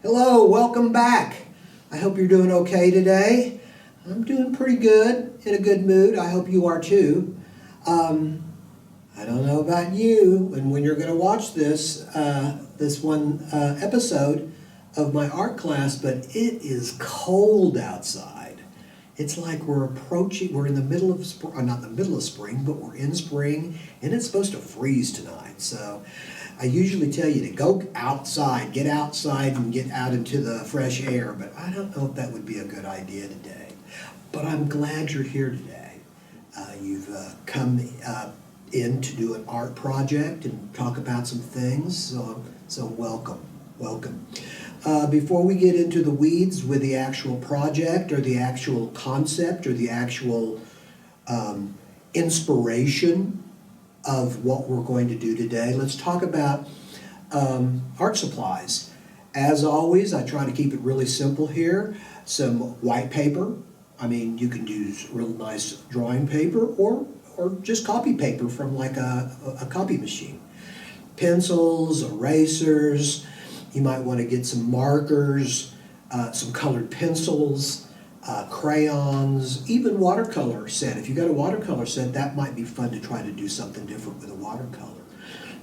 Hello, welcome back. I hope you're doing okay today. I'm doing pretty good, in a good mood. I hope you are too. I don't know about you and when you're going to watch this episode of my art class, but it is cold outside. It's like we're in the middle of spring, not the middle of spring, but we're in spring, and it's supposed to freeze tonight. So I usually tell you to go outside, get outside and get out into the fresh air, but I don't know if that would be a good idea today. But I'm glad you're here today. You've come in to do an art project and talk about some things, so welcome. Before we get into the weeds with the actual project or the actual concept or the actual inspiration of what we're going to do today, let's talk about art supplies. As always, I try to keep it really simple here. Some white paper. I mean, you can use real nice drawing paper or just copy paper from like a copy machine. Pencils, erasers. You might want to get some markers, some colored pencils, crayons, even watercolor set. If you got a watercolor set, that might be fun to try to do something different with a watercolor.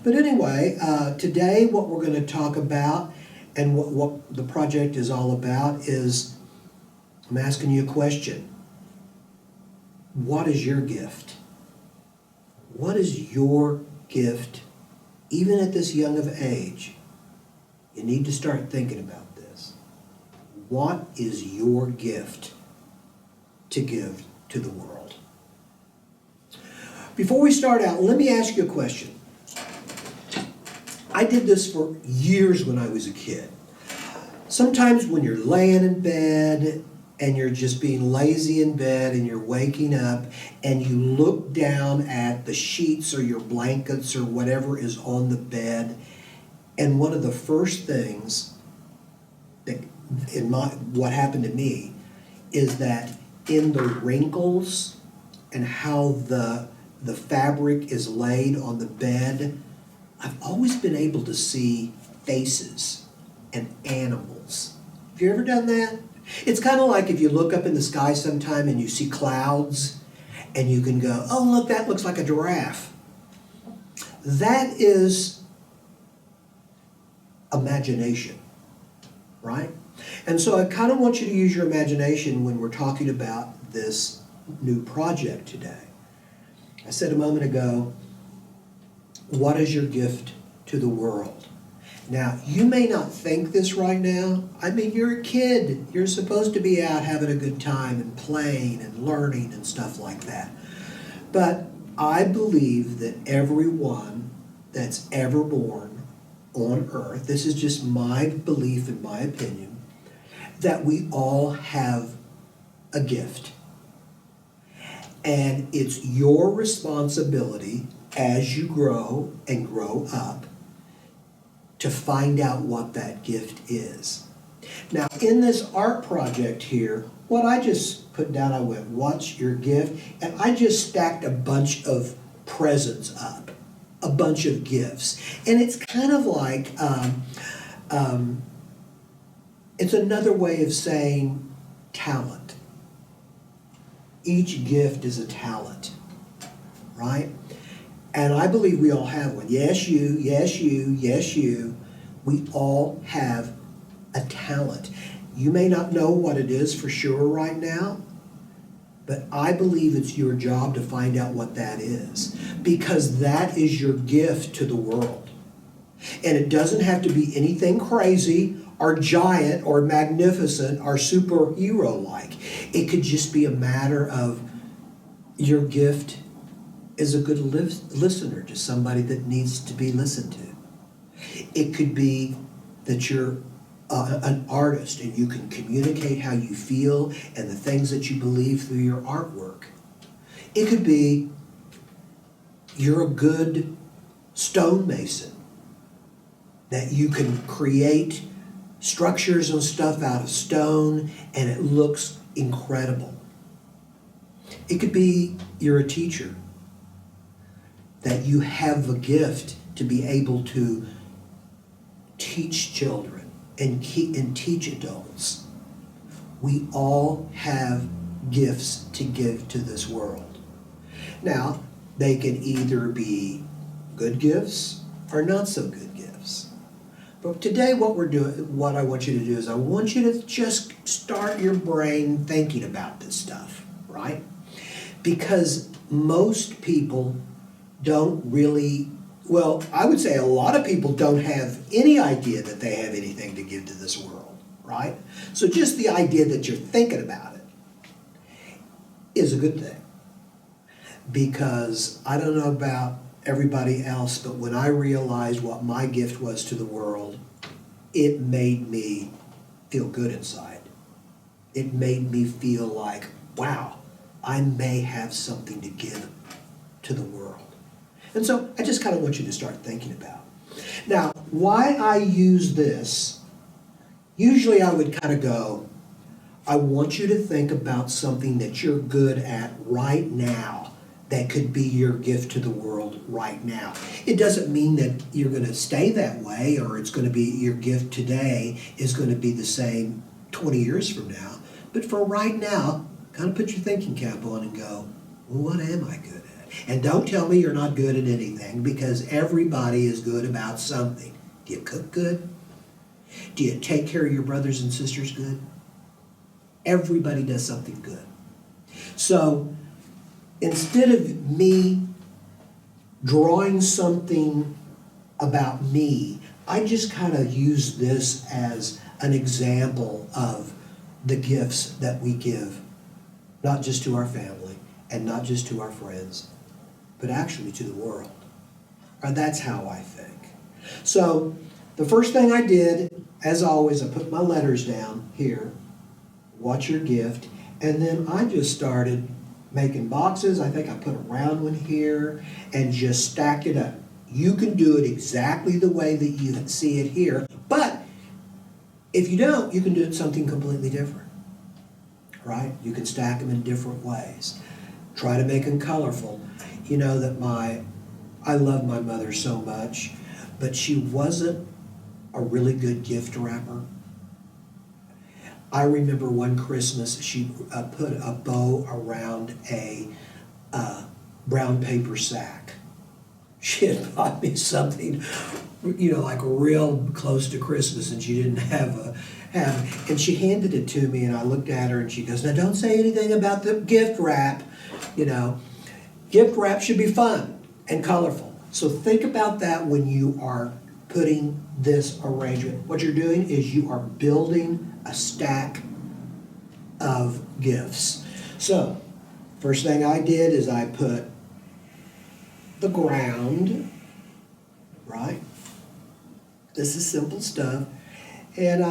But anyway, today what we're going to talk about and what the project is all about is, I'm asking you a question. What is your gift? What is your gift, even at this young of age? You need to start thinking about this. What is your gift to give to the world? Before we start out, let me ask you a question. I did this for years when I was a kid. Sometimes when you're laying in bed and you're just being lazy in bed and you're waking up and you look down at the sheets or your blankets or whatever is on the bed, and one of the first things that what happened to me is that in the wrinkles and how the fabric is laid on the bed, I've always been able to see faces and animals. Have you ever done that? It's kind of like if you look up in the sky sometime and you see clouds and you can go, oh look, that looks like a giraffe. That is imagination, right? And so I kind of want you to use your imagination when we're talking about this new project today. I said a moment ago, what is your gift to the world? Now, you may not think this right now. I mean, you're a kid. You're supposed to be out having a good time and playing and learning and stuff like that. But I believe that everyone that's ever born on earth, this is just my belief and my opinion, that we all have a gift. And it's your responsibility as you grow and grow up to find out what that gift is. Now, in this art project here, what I just put down, I went, what's your gift? And I just stacked a bunch of presents up, a bunch of gifts. And it's kind of like, it's another way of saying talent. Each gift is a talent, right? And I believe we all have one. Yes, you, yes, you, yes, you. We all have a talent. You may not know what it is for sure right now, but I believe it's your job to find out what that is, because that is your gift to the world. And it doesn't have to be anything crazy or giant or magnificent or superhero-like. It could just be a matter of your gift is a good listener to somebody that needs to be listened to. It could be that you're an artist and you can communicate how you feel and the things that you believe through your artwork. It could be you're a good stonemason, that you can create structures and stuff out of stone and it looks incredible. It could be you're a teacher, that you have a gift to be able to teach children and teach adults. We all have gifts to give to this world. Now, they can either be good gifts or not so good gifts. But today what I want you to do is I want you to just start your brain thinking about this stuff, right? Because most people don't really, well, I would say a lot of people don't have any idea that they have anything to give to this world, right? So just the idea that you're thinking about it is a good thing. Because I don't know about everybody else, but when I realized what my gift was to the world, it made me feel good inside. It made me feel like, wow, I may have something to give to the world. And so I just kind of want you to start thinking about. Now, why I use this, usually I would kind of go, I want you to think about something that you're good at right now that could be your gift to the world right now. It doesn't mean that you're going to stay that way or it's going to be your gift today is going to be the same 20 years from now. But for right now, kind of put your thinking cap on and go, well, what am I good at? And don't tell me you're not good at anything, because everybody is good about something. Do you cook good? Do you take care of your brothers and sisters good? Everybody does something good. So instead of me drawing something about me, I just kind of use this as an example of the gifts that we give, not just to our family and not just to our friends, but actually to the world. Or that's how I think. So the first thing I did, as always, I put my letters down here, what's your gift, and then I just started making boxes. I think I put a round one here and just stacked it up. You can do it exactly the way that you see it here, but if you don't, you can do it something completely different, right? You can stack them in different ways. Try to make them colorful. You know that I love my mother so much, but she wasn't a really good gift wrapper. I remember one Christmas she put a bow around a brown paper sack. She had bought me something, like real close to Christmas, and she didn't have and she handed it to me, and I looked at her, and she goes, "Now don't say anything about the gift wrap. Gift wrap should be fun and colorful." So think about that when you are putting this arrangement. What you're doing is you are building a stack of gifts. So, first thing I did is I put the ground, right? This is simple stuff. And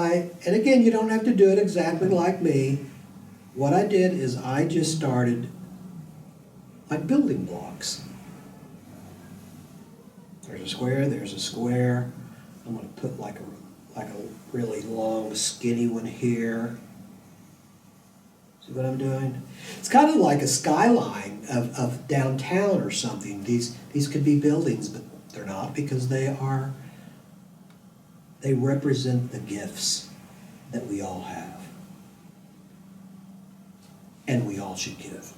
again, you don't have to do it exactly like me. What I did is I just started like building blocks. There's a square, there's a square. I'm going to put like a really long, skinny one here. See what I'm doing? It's kind of like a skyline of downtown or something. These could be buildings, but they're not, because they represent the gifts that we all have. And we all should give.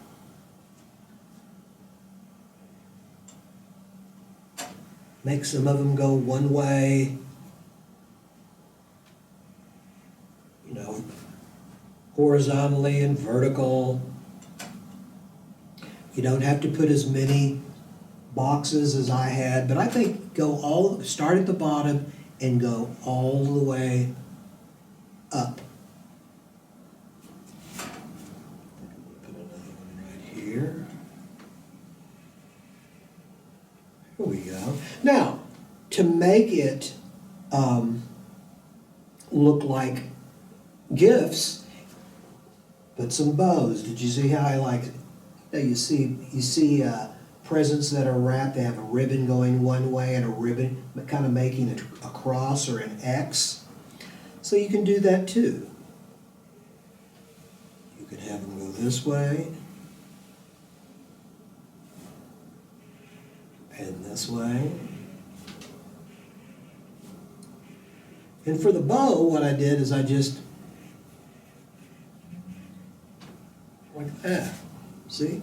Make some of them go one way, horizontally and vertical. You don't have to put as many boxes as I had, but I think start at the bottom and go all the way up. Put another one right here. Here we go. Now, to make it look like gifts, put some bows. Did you see how I like it? You see presents that are wrapped. They have a ribbon going one way and a ribbon kind of making a cross or an X. So you can do that too. You could have them go this way and this way. And for the bow, what I did is I just, like that, see?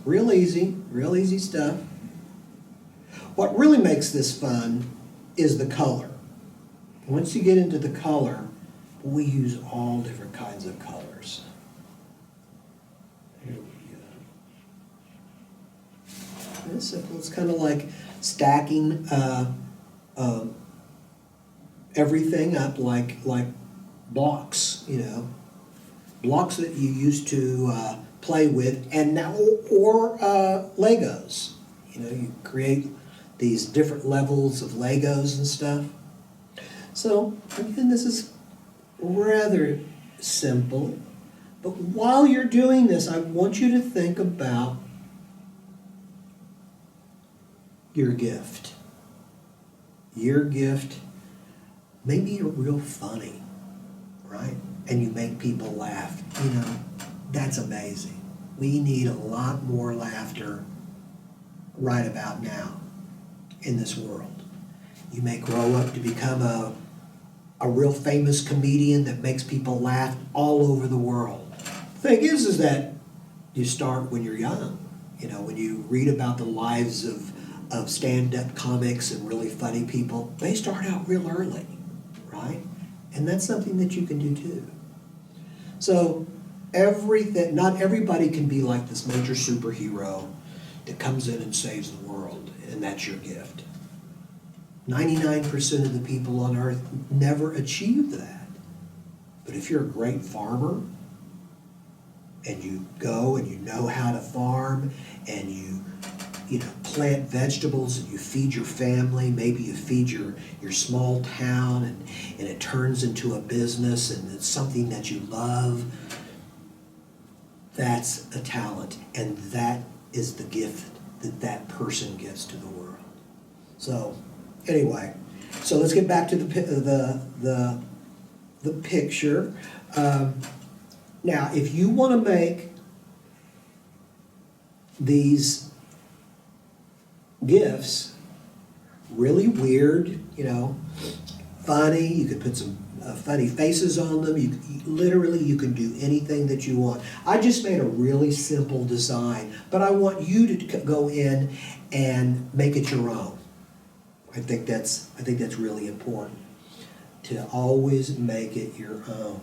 Real easy stuff. What really makes this fun is the color. Once you get into the color, we use all different kinds of colors. There we go. It's simple. It's kind of like stacking everything up like blocks, you know, blocks that you used to play with, and now or Legos. You know, you create these different levels of Legos and stuff. So again, this is rather simple, but while you're doing this, I want you to think about your gift. Your gift, maybe you're real funny, right? And you make people laugh. You know, that's amazing. We need a lot more laughter right about now in this world. You may grow up to become a real famous comedian that makes people laugh all over the world. The thing is that you start when you're young. You know, when you read about the lives of stand-up comics and really funny people, they start out real early, right? And that's something that you can do too. So not everybody can be like this major superhero that comes in and saves the world, and that's your gift. 99% of the people on earth never achieve that. But if you're a great farmer, and you go and you know how to farm, and you plant vegetables and you feed your family, maybe you feed your small town, and it turns into a business and it's something that you love, that's a talent, and that is the gift that person gives to the world. So anyway, so let's get back to the picture. Now, if you want to make these gifts really weird, you know, funny, you could put some funny faces on them. You can do anything that you want. I just made a really simple design, but I want you to go in and make it your own. I think that's really important, to always make it your own.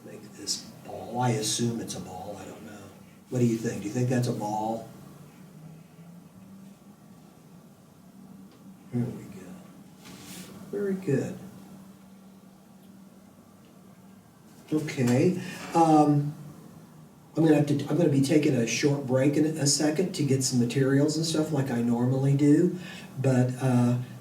Make this ball. I assume it's a ball. I don't know. What do you think? Do you think that's a ball? There we go. Very good. Okay. I'm going to be taking a short break in a second to get some materials and stuff like I normally do. But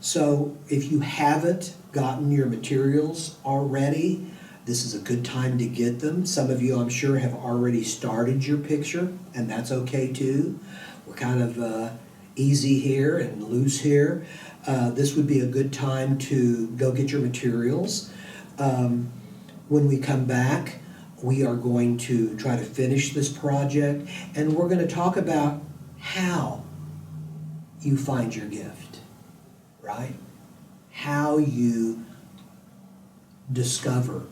so if you haven't gotten your materials already, this is a good time to get them. Some of you, I'm sure, have already started your picture, and that's okay too. We're kind of easy here and loose here. This would be a good time to go get your materials. When we come back, we are going to try to finish this project, and we're going to talk about how you find your gift, right? How you discover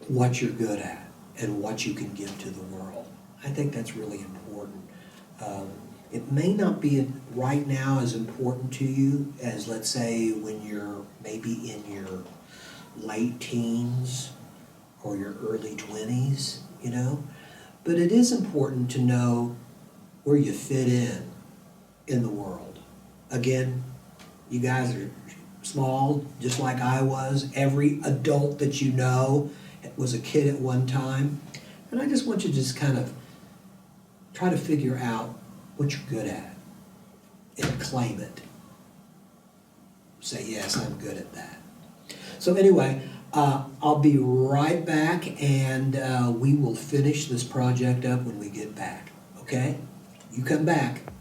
what you're good at and what you can give to the world. I think that's really important. It may not be right now as important to you as, let's say, when you're maybe in your late teens or your early 20s, you know? But it is important to know where you fit in the world. Again, you guys are small, just like I was. Every adult that you know was a kid at one time. And I just want you to just kind of try to figure out what you're good at and claim it. Say, yes, I'm good at that. So anyway, I'll be right back, and we will finish this project up when we get back, okay? You come back.